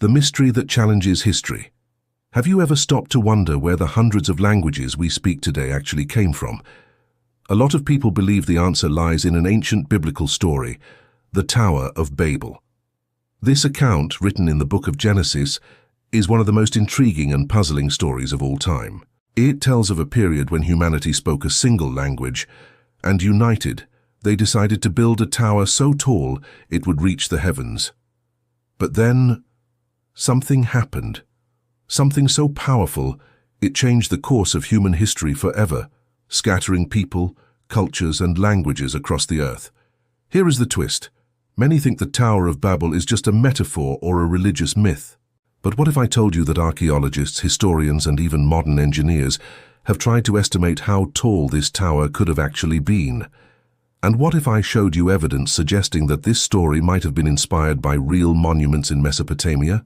the mystery that challenges history. Have you ever stopped to wonder where the hundreds of languages we speak today actually came from? A lot of people believe the answer lies in an ancient biblical story, the Tower of Babel. This account, written in the book of Genesis, is one of the most intriguing and puzzling stories of all time. It tells of a period when humanity spoke a single language, and united, they decided to build a tower so tall it would reach the heavens. But then, something happened. Something so powerful, it changed the course of human history forever, scattering people, cultures, and languages across the earth. Here is the twist. Many think the Tower of Babel is just a metaphor or a religious myth. But what if I told you that archaeologists, historians, and even modern engineers have tried to estimate how tall this tower could have actually been? And what if I showed you evidence suggesting that this story might have been inspired by real monuments in Mesopotamia?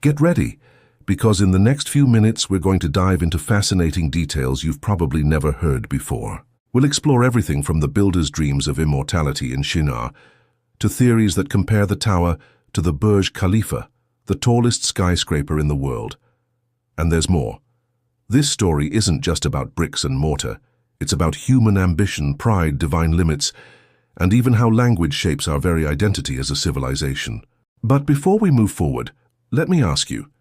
Get ready, because in the next few minutes we're going to dive into fascinating details you've probably never heard before. We'll explore everything from the builder's dreams of immortality in Shinar to theories that compare the tower to the Burj Khalifa, the tallest skyscraper in the world. And there's more. This story isn't just about bricks and mortar. It's about human ambition, pride, divine limits, and even how language shapes our very identity as a civilization. But before we move forward, let me ask you,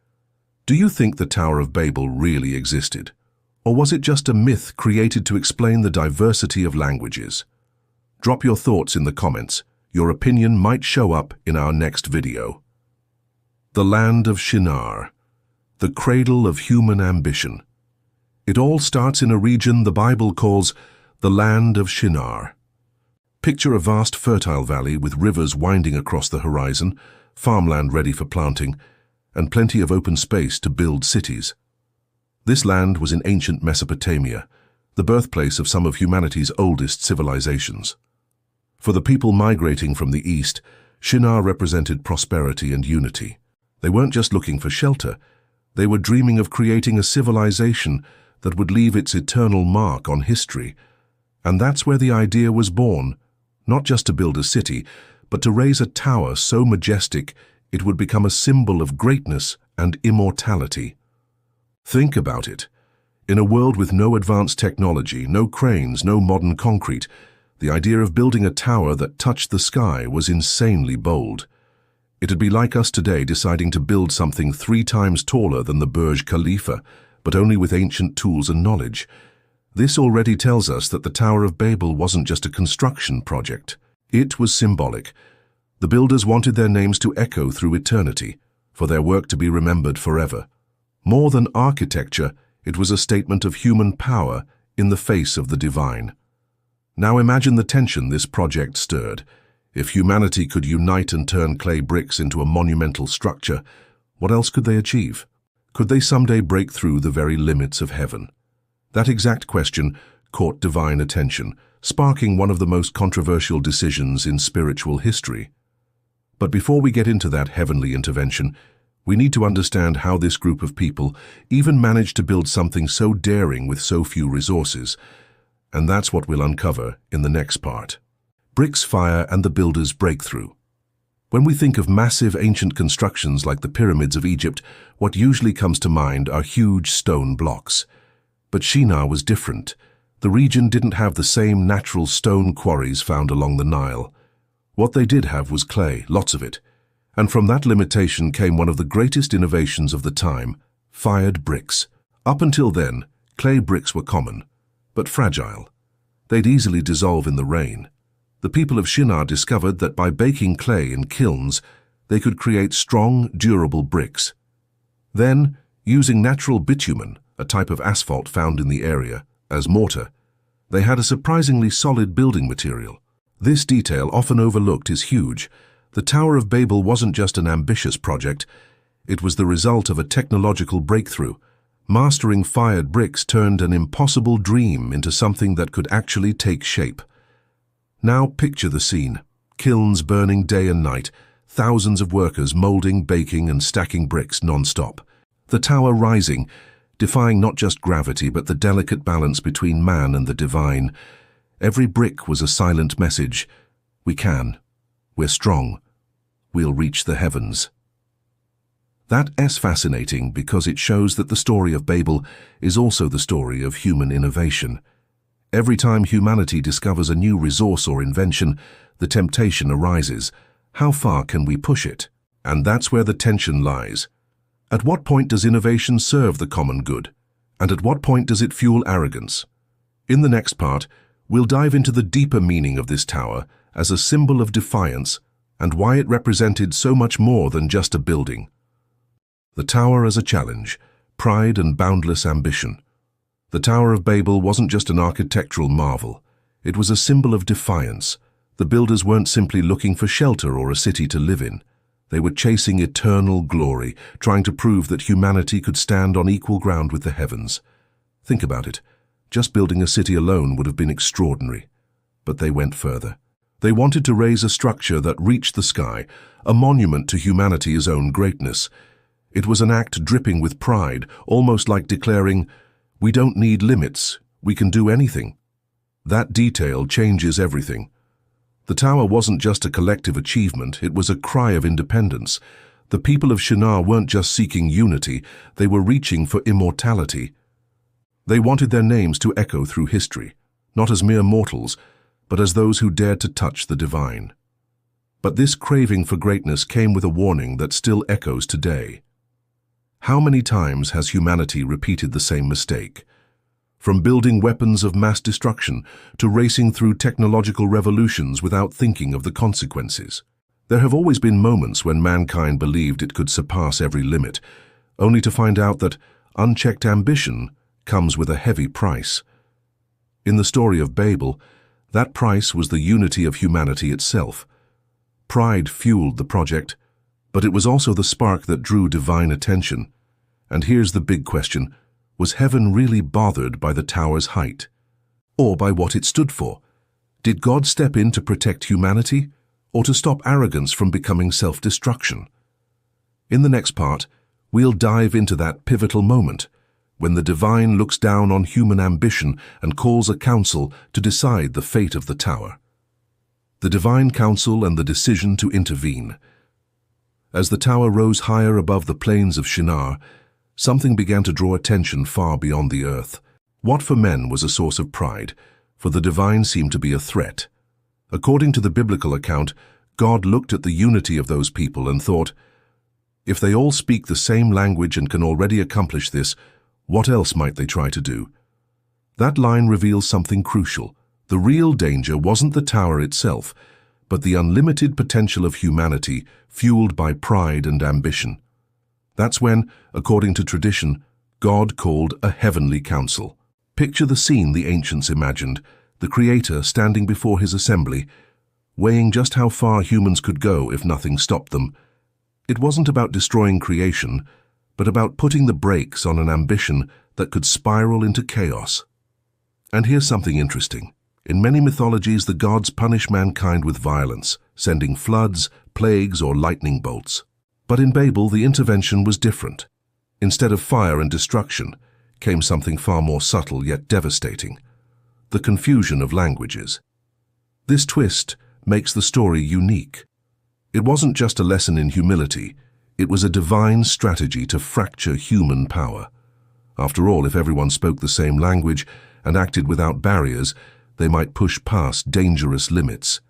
do you think the Tower of Babel really existed? Or was it just a myth created to explain the diversity of languages? Drop your thoughts in the comments. Your opinion might show up in our next video. The land of Shinar, the cradle of human ambition. It all starts in a region the Bible calls the land of Shinar. Picture a vast fertile valley with rivers winding across the horizon, farmland ready for planting, and plenty of open space to build cities. This land was in ancient Mesopotamia, the birthplace of some of humanity's oldest civilizations. For the people migrating from the east, Shinar represented prosperity and unity. They weren't just looking for shelter, they were dreaming of creating a civilization that would leave its eternal mark on history. And that's where the idea was born, not just to build a city, but to raise a tower so majestic it would become a symbol of greatness and immortality. Think about it. In a world with no advanced technology, no cranes, no modern concrete, the idea of building a tower that touched the sky was insanely bold. It'd be like us today deciding to build something 3 times taller than the Burj Khalifa, but only with ancient tools and knowledge. This already tells us that the Tower of Babel wasn't just a construction project. It was symbolic. The builders wanted their names to echo through eternity, for their work to be remembered forever. More than architecture, it was a statement of human power in the face of the divine. Now imagine the tension this project stirred. If humanity could unite and turn clay bricks into a monumental structure, what else could they achieve? Could they someday break through the very limits of heaven? That exact question caught divine attention, sparking one of the most controversial decisions in spiritual history. But before we get into that heavenly intervention, we need to understand how this group of people even managed to build something so daring with so few resources. And that's what we'll uncover in the next part. Bricks, fire, and the builder's breakthrough. When we think of massive ancient constructions like the pyramids of Egypt, what usually comes to mind are huge stone blocks. But Shinar was different. The region didn't have the same natural stone quarries found along the Nile. What they did have was clay, lots of it. And from that limitation came one of the greatest innovations of the time, fired bricks. Up until then, clay bricks were common, but fragile. They'd easily dissolve in the rain. The people of Shinar discovered that by baking clay in kilns, they could create strong, durable bricks. Then, using natural bitumen, a type of asphalt found in the area, as mortar, they had a surprisingly solid building material. This detail, often overlooked, is huge. The Tower of Babel wasn't just an ambitious project, it was the result of a technological breakthrough. Mastering fired bricks turned an impossible dream into something that could actually take shape. Now picture the scene. Kilns burning day and night, thousands of workers molding, baking, and stacking bricks non-stop. The tower rising, defying not just gravity but the delicate balance between man and the divine. Every brick was a silent message. We can. We're strong. We'll reach the heavens. That's fascinating because it shows that the story of Babel is also the story of human innovation. Every time humanity discovers a new resource or invention, the temptation arises. How far can we push it? And that's where the tension lies. At what point does innovation serve the common good? And at what point does it fuel arrogance? In the next part, we'll dive into the deeper meaning of this tower as a symbol of defiance and why it represented so much more than just a building. The tower as a challenge, pride and boundless ambition. The Tower of Babel wasn't just an architectural marvel. It was a symbol of defiance. The builders weren't simply looking for shelter or a city to live in. They were chasing eternal glory, trying to prove that humanity could stand on equal ground with the heavens. Think about it. Just building a city alone would have been extraordinary. But they went further. They wanted to raise a structure that reached the sky, a monument to humanity's own greatness. It was an act dripping with pride, almost like declaring, "We don't need limits, we can do anything." That detail changes everything. The tower wasn't just a collective achievement, it was a cry of independence. The people of Shinar weren't just seeking unity, they were reaching for immortality. They wanted their names to echo through history, not as mere mortals, but as those who dared to touch the divine. But this craving for greatness came with a warning that still echoes today. How many times has humanity repeated the same mistake? From building weapons of mass destruction to racing through technological revolutions without thinking of the consequences. There have always been moments when mankind believed it could surpass every limit, only to find out that unchecked ambition comes with a heavy price. In the story of Babel, that price was the unity of humanity itself. Pride fueled the project, but it was also the spark that drew divine attention. And here's the big question. Was heaven really bothered by the tower's height? Or by what it stood for? Did God step in to protect humanity, or to stop arrogance from becoming self-destruction? In the next part, we'll dive into that pivotal moment, when the divine looks down on human ambition and calls a council to decide the fate of the tower. The divine council and the decision to intervene. As the tower rose higher above the plains of Shinar, something began to draw attention far beyond the earth. What for men was a source of pride, for the divine seemed to be a threat. According to the biblical account, God looked at the unity of those people and thought, if they all speak the same language and can already accomplish this, what else might they try to do? That line reveals something crucial. The real danger wasn't the tower itself, but the unlimited potential of humanity fueled by pride and ambition. That's when, according to tradition, God called a heavenly council. Picture the scene the ancients imagined, the Creator standing before his assembly, weighing just how far humans could go if nothing stopped them. It wasn't about destroying creation, but about putting the brakes on an ambition that could spiral into chaos. And here's something interesting. In many mythologies, the gods punish mankind with violence, sending floods, plagues, or lightning bolts. But in Babel, the intervention was different. Instead of fire and destruction, came something far more subtle yet devastating: the confusion of languages. This twist makes the story unique. It wasn't just a lesson in humility, it was a divine strategy to fracture human power. After all, if everyone spoke the same language and acted without barriers, they might push past dangerous limits.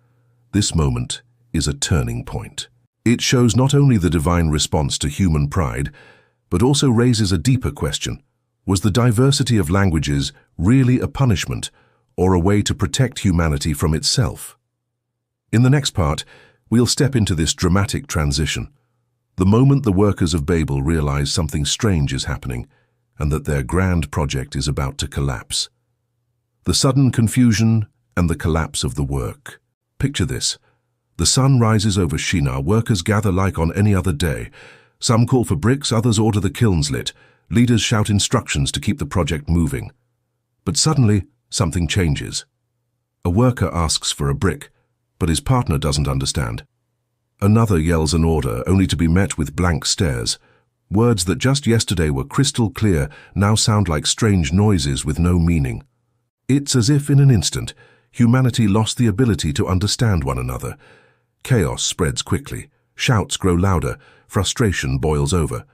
This moment is a turning point. It shows not only the divine response to human pride, but also raises a deeper question. Was the diversity of languages really a punishment, or a way to protect humanity from itself? In the next part, we'll step into this dramatic transition. The moment the workers of Babel realize something strange is happening, and that their grand project is about to collapse. The sudden confusion and the collapse of the work. Picture this. The sun rises over Shinar, workers gather like on any other day. Some call for bricks, others order the kilns lit. Leaders shout instructions to keep the project moving. But suddenly, something changes. A worker asks for a brick, but his partner doesn't understand. Another yells an order, only to be met with blank stares. Words that just yesterday were crystal clear now sound like strange noises with no meaning. It's as if in an instant, humanity lost the ability to understand one another. Chaos spreads quickly. Shouts grow louder. frustration boils over.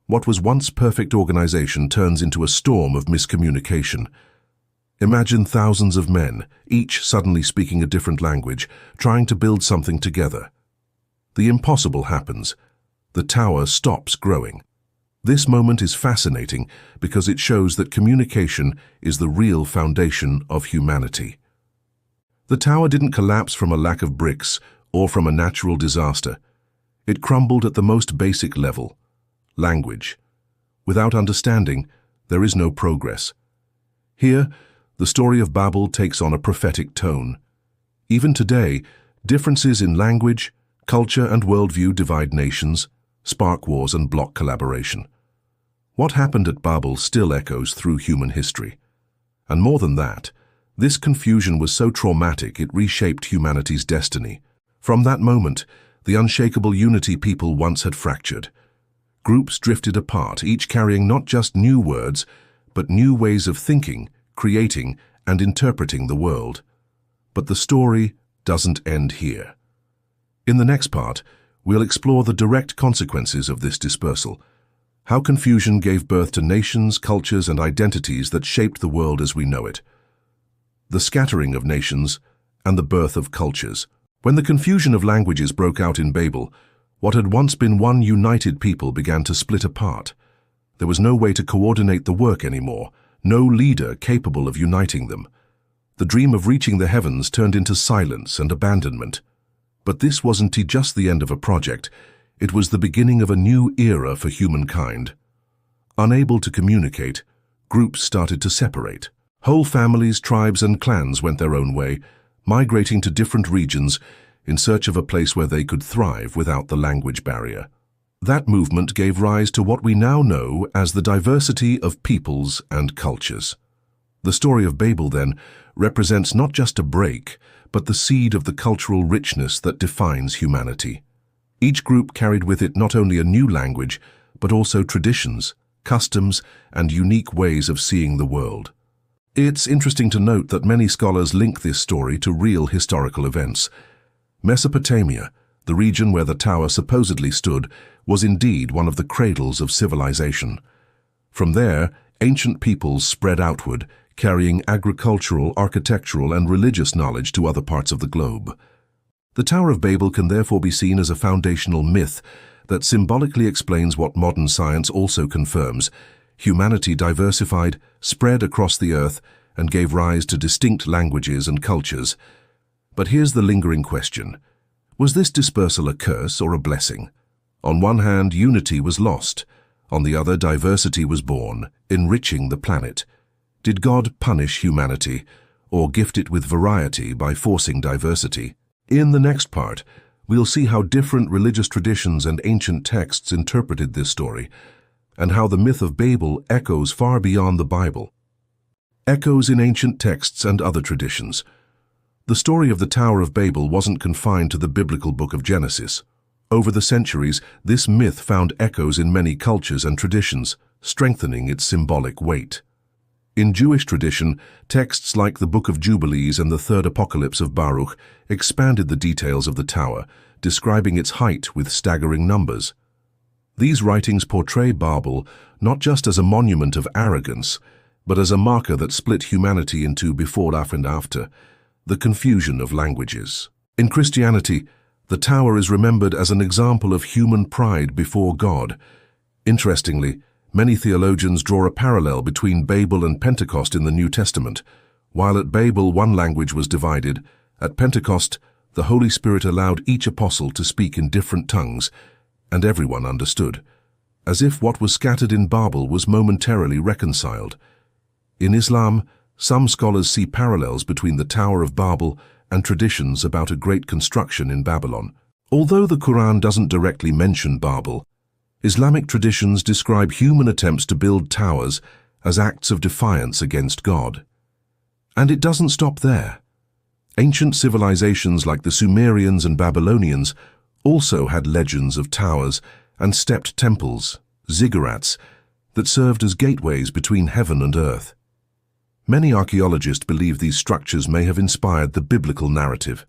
What was once perfect organization turns into a storm of miscommunication. Imagine thousands of men, each suddenly speaking a different language, trying to build something together. The impossible happens. The tower stops growing. This moment is fascinating because it shows that communication is the real foundation of humanity. The tower didn't collapse from a lack of bricks or from a natural disaster. It crumbled at the most basic level: language. Without understanding, there is no progress. Here, the story of Babel takes on a prophetic tone. Even today, differences in language, culture, and worldview divide nations, spark wars, and block collaboration. What happened at Babel still echoes through human history. And more than that, this confusion was so traumatic it reshaped humanity's destiny. From that moment, the unshakable unity people once had fractured. Groups drifted apart, each carrying not just new words, but new ways of thinking, creating, and interpreting the world. But the story doesn't end here. In the next part, we'll explore the direct consequences of this dispersal, how confusion gave birth to nations, cultures, and identities that shaped the world as we know it. The scattering of nations and the birth of cultures. When the confusion of languages broke out in Babel, what had once been one united people began to split apart. There was no way to coordinate the work anymore, no leader capable of uniting them. The dream of reaching the heavens turned into silence and abandonment. But this wasn't just the end of a project. It was the beginning of a new era for humankind. Unable to communicate, groups started to separate. Whole families, tribes, and clans went their own way, migrating to different regions in search of a place where they could thrive without the language barrier. That movement gave rise to what we now know as the diversity of peoples and cultures. The story of Babel, then, represents not just a break, but the seed of the cultural richness that defines humanity. Each group carried with it not only a new language, but also traditions, customs, and unique ways of seeing the world. It's interesting to note that many scholars link this story to real historical events. Mesopotamia, the region where the tower supposedly stood, was indeed one of the cradles of civilization. From there, ancient peoples spread outward, carrying agricultural, architectural, and religious knowledge to other parts of the globe. The Tower of Babel can therefore be seen as a foundational myth that symbolically explains what modern science also confirms. Humanity diversified, spread across the earth, and gave rise to distinct languages and cultures. But here's the lingering question. Was this dispersal a curse or a blessing? On one hand, unity was lost. On the other, diversity was born, enriching the planet. Did God punish humanity, or gift it with variety by forcing diversity? In the next part, we'll see how different religious traditions and ancient texts interpreted this story, and how the myth of Babel echoes far beyond the Bible. Echoes in ancient texts and other traditions. The story of the Tower of Babel wasn't confined to the biblical book of Genesis. Over the centuries, this myth found echoes in many cultures and traditions, strengthening its symbolic weight. In Jewish tradition, texts like the Book of Jubilees and the Third Apocalypse of Baruch expanded the details of the tower, describing its height with staggering numbers. These writings portray Babel not just as a monument of arrogance, but as a marker that split humanity into before and after, the confusion of languages. In Christianity, the tower is remembered as an example of human pride before God. Interestingly, many theologians draw a parallel between Babel and Pentecost in the New Testament. While at Babel one language was divided, at Pentecost the Holy Spirit allowed each apostle to speak in different tongues, and everyone understood, as if what was scattered in Babel was momentarily reconciled. In Islam, some scholars see parallels between the Tower of Babel and traditions about a great construction in Babylon. Although the Quran doesn't directly mention Babel, Islamic traditions describe human attempts to build towers as acts of defiance against God. And it doesn't stop there. Ancient civilizations like the Sumerians and Babylonians also had legends of towers and stepped temples, ziggurats, that served as gateways between heaven and earth. Many archaeologists believe these structures may have inspired the biblical narrative.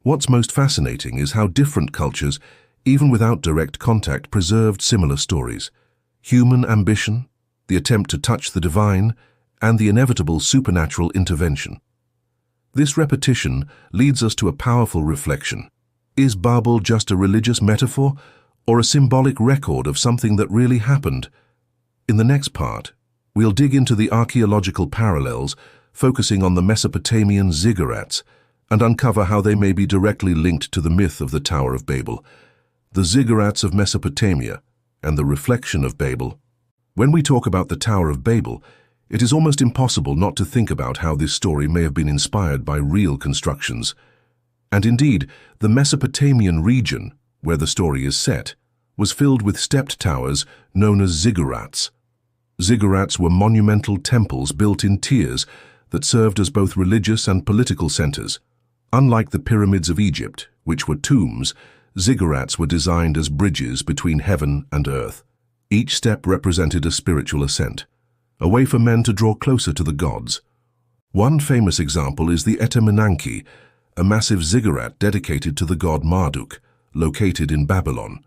What's most fascinating is how different cultures, even without direct contact, preserved similar stories: human ambition, the attempt to touch the divine, and the inevitable supernatural intervention. This repetition leads us to a powerful reflection. Is Babel just a religious metaphor, or a symbolic record of something that really happened? In the next part, we'll dig into the archaeological parallels, focusing on the Mesopotamian ziggurats, and uncover how they may be directly linked to the myth of the Tower of Babel, the ziggurats of Mesopotamia, and the reflection of Babel. When we talk about the Tower of Babel, it is almost impossible not to think about how this story may have been inspired by real constructions. And indeed, the Mesopotamian region, where the story is set, was filled with stepped towers known as ziggurats. Ziggurats were monumental temples built in tiers that served as both religious and political centers. Unlike the pyramids of Egypt, which were tombs, ziggurats were designed as bridges between heaven and earth. Each step represented a spiritual ascent, a way for men to draw closer to the gods. One famous example is the Etemenanki, a massive ziggurat dedicated to the god Marduk, located in Babylon.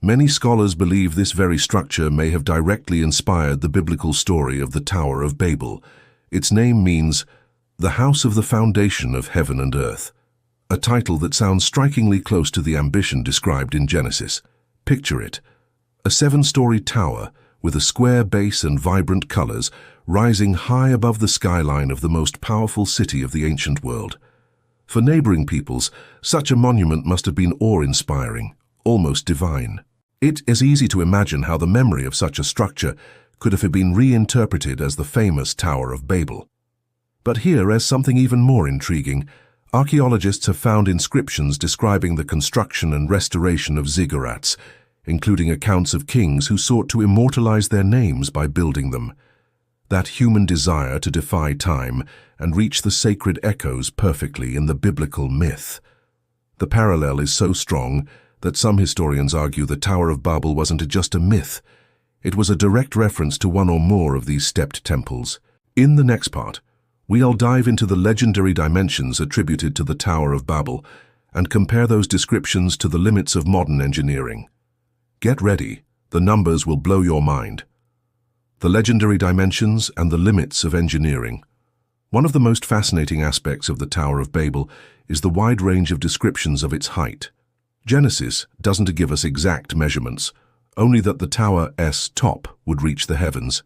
Many scholars believe this very structure may have directly inspired the biblical story of the Tower of Babel. Its name means the house of the foundation of heaven and earth, a title that sounds strikingly close to the ambition described in Genesis. Picture it: a 7-story tower with a square base and vibrant colors rising high above the skyline of the most powerful city of the ancient world. For neighboring peoples, such a monument must have been awe-inspiring, almost divine. It is easy to imagine how the memory of such a structure could have been reinterpreted as the famous Tower of Babel. But here is something even more intriguing. Archaeologists have found inscriptions describing the construction and restoration of ziggurats, including accounts of kings who sought to immortalize their names by building them. That human desire to defy time and reach the sacred echoes perfectly in the biblical myth. The parallel is so strong that some historians argue the Tower of Babel wasn't just a myth. It was a direct reference to one or more of these stepped temples. In the next part, we'll dive into the legendary dimensions attributed to the Tower of Babel and compare those descriptions to the limits of modern engineering. Get ready, the numbers will blow your mind. The legendary dimensions and the limits of engineering. One of the most fascinating aspects of the Tower of Babel is the wide range of descriptions of its height. Genesis doesn't give us exact measurements, only that the tower's top would reach the heavens.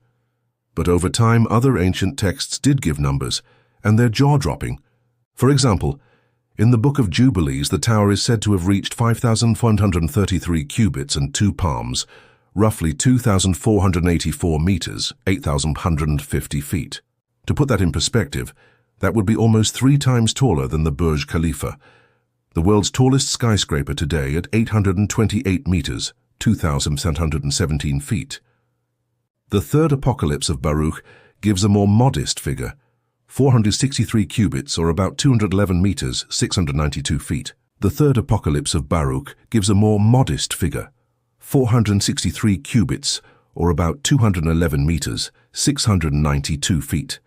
But over time, other ancient texts did give numbers, and they're jaw-dropping. For example, in the Book of Jubilees, the tower is said to have reached 5,433 cubits and 2 palms, roughly 2,484 meters, 8,150 feet. To put that in perspective, that would be almost 3 times taller than the Burj Khalifa, the world's tallest skyscraper today at 828 meters, 2,717 feet. The third apocalypse of Baruch gives a more modest figure, 463 cubits, or about 211 meters, 692 feet. The third apocalypse of Baruch gives a more modest figure, 463 cubits, or about 211 meters, 692 feet.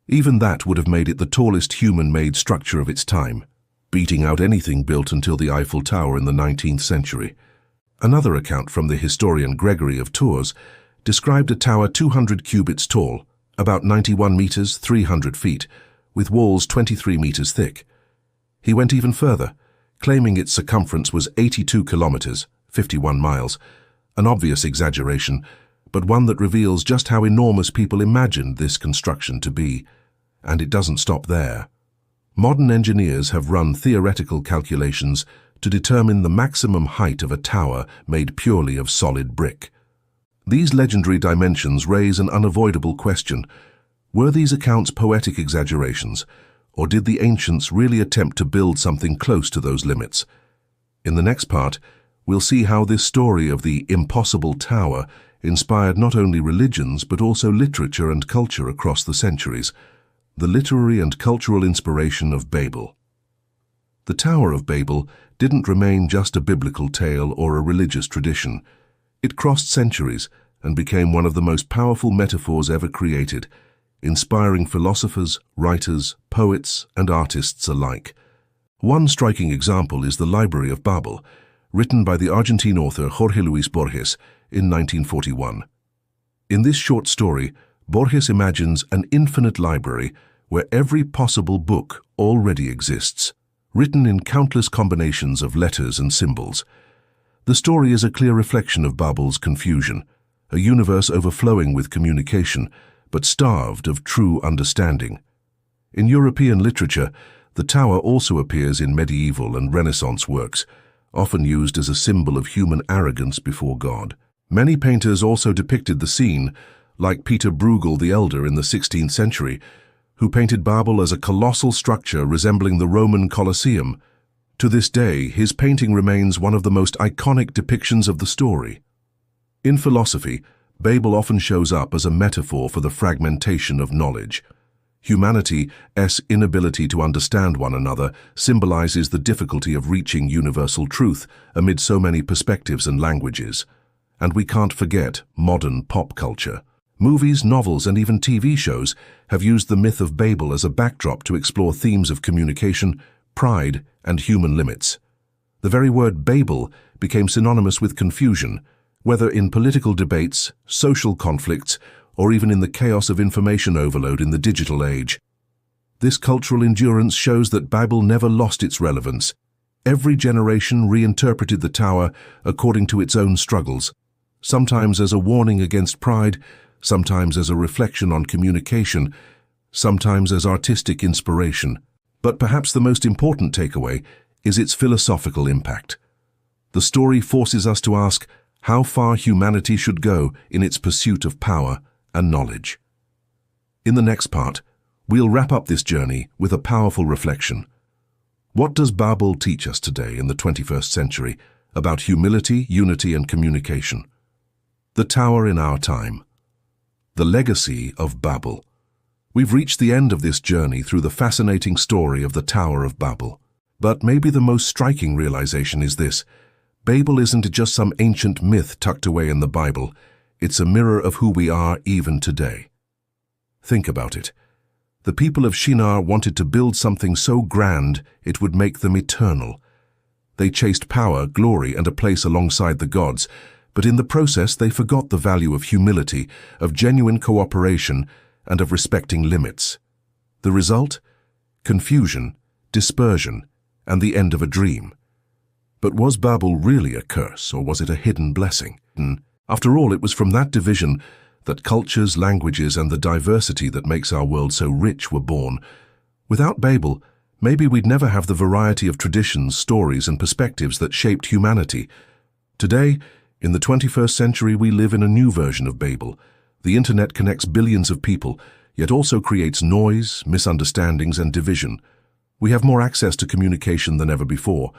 Even that would have made it the tallest human-made structure of its time, beating out anything built until the Eiffel Tower in the 19th century. Another account from the historian Gregory of Tours described a tower 200 cubits tall, about 91 meters, 300 feet, with walls 23 meters thick. He went even further, claiming its circumference was 82 kilometers, 51 miles, an obvious exaggeration, but one that reveals just how enormous people imagined this construction to be. And it doesn't stop there. Modern engineers have run theoretical calculations to determine the maximum height of a tower made purely of solid brick. These legendary dimensions raise an unavoidable question. Were these accounts poetic exaggerations, or did the ancients really attempt to build something close to those limits? In the next part, we'll see how this story of the impossible tower inspired not only religions but also literature and culture across the centuries. The literary and cultural inspiration of Babel. The Tower of Babel didn't remain just a biblical tale or a religious tradition. It crossed centuries and became one of the most powerful metaphors ever created, inspiring philosophers, writers, poets, and artists alike. One striking example is the Library of Babel, written by the Argentine author Jorge Luis Borges in 1941. In this short story, Borges imagines an infinite library where every possible book already exists, written in countless combinations of letters and symbols. The story is a clear reflection of Babel's confusion, a universe overflowing with communication, but starved of true understanding. In European literature, the tower also appears in medieval and Renaissance works, often used as a symbol of human arrogance before God. Many painters also depicted the scene, like Peter Bruegel the Elder in the 16th century, who painted Babel as a colossal structure resembling the Roman Colosseum. To this day, his painting remains one of the most iconic depictions of the story. In philosophy, Babel often shows up as a metaphor for the fragmentation of knowledge. Humanity's inability to understand one another symbolizes the difficulty of reaching universal truth amid so many perspectives and languages. And we can't forget modern pop culture. Movies, novels, and even TV shows have used the myth of Babel as a backdrop to explore themes of communication, pride, and human limits. The very word Babel became synonymous with confusion, whether in political debates, social conflicts, or even in the chaos of information overload in the digital age. This cultural endurance shows that Babel never lost its relevance. Every generation reinterpreted the tower according to its own struggles, sometimes as a warning against pride, sometimes as a reflection on communication, sometimes as artistic inspiration. But perhaps the most important takeaway is its philosophical impact. The story forces us to ask how far humanity should go in its pursuit of power and knowledge. In the next part, we'll wrap up this journey with a powerful reflection. What does Babel teach us today in the 21st century about humility, unity, and communication? The tower in our time. The legacy of Babel. We've reached the end of this journey through the fascinating story of the Tower of Babel. But maybe the most striking realization is this: Babel isn't just some ancient myth tucked away in the Bible. It's a mirror of who we are even today. Think about it. The people of Shinar wanted to build something so grand it would make them eternal. They chased power, glory, and a place alongside the gods, but in the process they forgot the value of humility, of genuine cooperation, and of respecting limits. The result? Confusion, dispersion, and the end of a dream. But was Babel really a curse, or was it a hidden blessing? After all, it was from that division that cultures, languages, and the diversity that makes our world so rich were born. Without Babel, maybe we'd never have the variety of traditions, stories, and perspectives that shaped humanity. Today, in the 21st century, we live in a new version of Babel. The internet connects billions of people, yet also creates noise, misunderstandings, and division. We have more access to communication than ever before,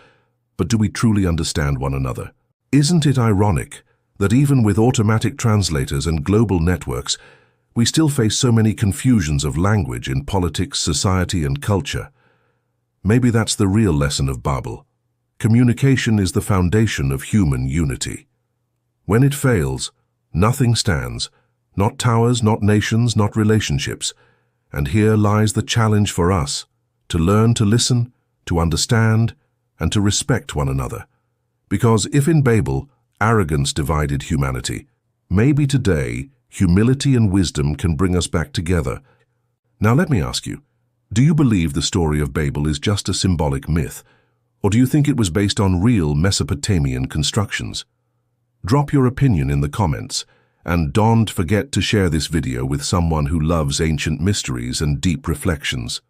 but do we truly understand one another? Isn't it ironic that even with automatic translators and global networks, we still face so many confusions of language in politics, society, and culture? Maybe that's the real lesson of Babel. Communication is the foundation of human unity. When it fails, nothing stands, not towers, not nations, not relationships. And here lies the challenge for us, to learn to listen, to understand, and to respect one another. Because if in Babel, arrogance divided humanity, maybe today, humility and wisdom can bring us back together. Now let me ask you, do you believe the story of Babel is just a symbolic myth, or do you think it was based on real Mesopotamian constructions? Drop your opinion in the comments, and don't forget to share this video with someone who loves ancient mysteries and deep reflections.